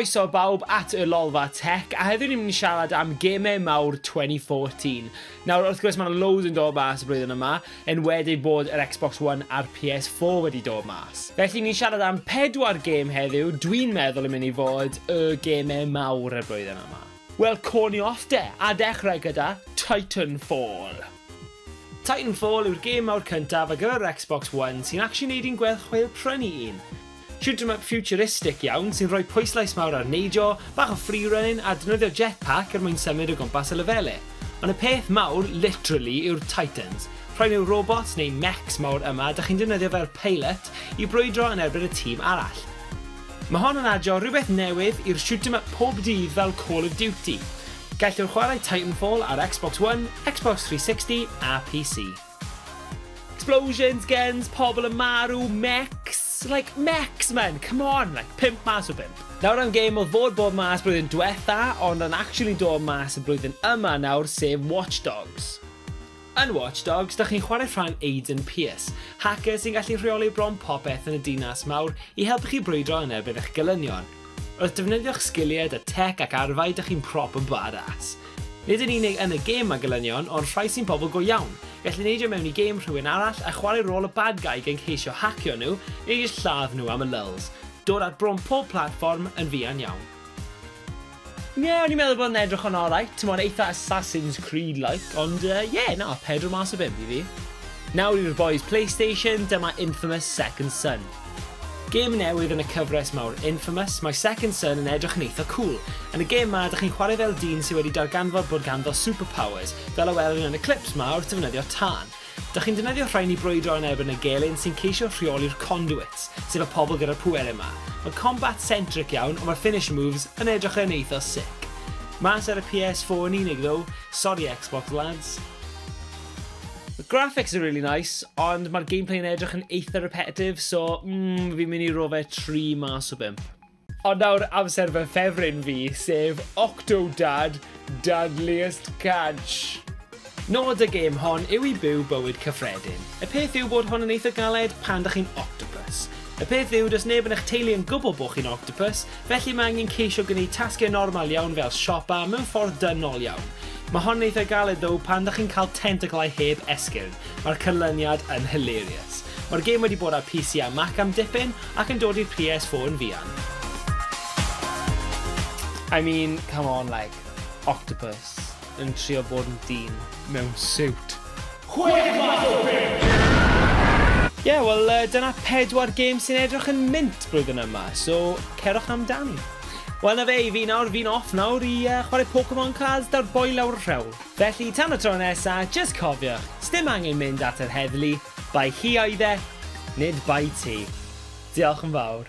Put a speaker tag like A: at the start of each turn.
A: Croeso bawb at y LOLFA Tech, a heddiw ni'n mynd i siarad am gemau mawr 2014. Nawr, wrth gwrs, mae'n loads yn dod mas y blwyddyn yma, yn wedi bod yr Xbox One a'r PS4 wedi dod mas. Felly ni'n siarad am 4 gêm heddiw, dwi'n meddwl yn mynd i fod y gemau mawr y blwyddyn yma. Wel, coni off de, a dechrau gyda Titanfall. Titanfall yw'r gêm mawr cyntaf ar gyfer Xbox One sy'n actually neud i'n gweld chweil prynu un. Shoot 'em up futuristic iawn sy'n rhoi pwyslais mawr ar neidio, bach o freerunning a defnyddio jetpack mwyn symud o gwmpas y lefelau. Ond y peth mawr, literally, yw'r Titans. Rhai nhw robots neu mechs mawr yma, da chi'n defnyddio fel pilot i brwydro yn erbyn y tîm arall. Mae hon yn adio rhywbeth newydd i'r shoot 'em up pob dydd fel Call of Duty. Gallwch chwarae Titanfall ar Xbox One, Xbox 360 a PC. Explosions, guns, pobl yn marw, mechs. Like, mechs, man, come on, like, pimp mas o pimp. Nawr am gêm oedd fod bod mas blwyddyn diwetha, ond yn actually dod mas y blwyddyn yma nawr, sef Watch Dogs. Yn Watch Dogs, da chi'n chwarae rhan Aiden Pierce, hacker sy'n gallu rheoli bron popeth yn y dinas mawr i helpu chi brwydro yn erbyn eich gelynion. Wrth defnyddio'ch sgiliau dy tech ac arfau, da chi'n proper badass. Nid yn unig yn y gêm a gelynion, ond rhai sy'n pobl go iawn. Gallu neidio mewn i gêm rhywun arall a chwarae rôl y bad guy gen ceisio hacio nhw neu jyst lladd nhw am y lulls. Dod at bron pob platform yn fuan iawn. Ie, o'n i'n meddwl bod yn edrych yn alright, ti'n mwyn eitha Assassin's Creed-like, ond na, 4 mas o 5 i fi. Nawr i'r boys PlayStation, dyma Infamous Second Son. Gêm newydd yn y cyfres mawr Infamous, mae Second Son yn edrych yn eitha cool. Yn y gêm ma, ydych chi'n chwarae fel dyn sydd wedi darganfod bod ganddo superpowers, fel y welwn yn y clips ma wrth defnyddio tân. Dych chi'n defnyddio rhain i brwydro yn erbyn y gelyn sy'n ceisio rheoli'r conduits, sef y pobl gyda'r pwerau yma. Mae'n combat-centric iawn, ond mae'r finish moves yn edrych yn eitha sick. Mas ar y PS4 yn unig ddo, sorry Xbox lads. The graphics are really nice, ond mae'r gameplay yn edrych yn eitha repetitive, so fi'n mynd i rofe 3 mas o 5. Ond nawr amser fy ffefryn fi, sef Octodad, Dadliest Catch. Nod y gêm hon yw i byw bywyd cyffredin. Y peth yw bod hon yn eitha galed pan dych chi'n octopus. Y peth yw, does neb yn eich teulu yn gwybod bod chi'n octopus, felly mae angen ceisio gwneud tasgau normal iawn fel siopa mewn ffordd dynol iawn. Mae hon eitha galed ddo pan dych chi'n cael tentaclau heb esgyrn. Mae'r canlyniad yn hilarious. Mae'r gêm wedi bod ar PC a Mac am dipyn ac yn dod i'r PS4 yn fuan. I mean, come on, like, octopus yn trio bod yn dyn mewn suit. Chwech mas o 5! Ie, wel, dyna 4 gêm sy'n edrych yn mint blwyddyn yma, so cerwch amdani. Wel na fe i fi nawr, fi'n off nawr i chwarae Pokemon cards da'r boi lawr y rhewl. Felly tan y tro nesa, just cofiwch, sdim angen mynd at yr heddlu, bai hi oedd e, nid bai ti. Diolch yn fawr.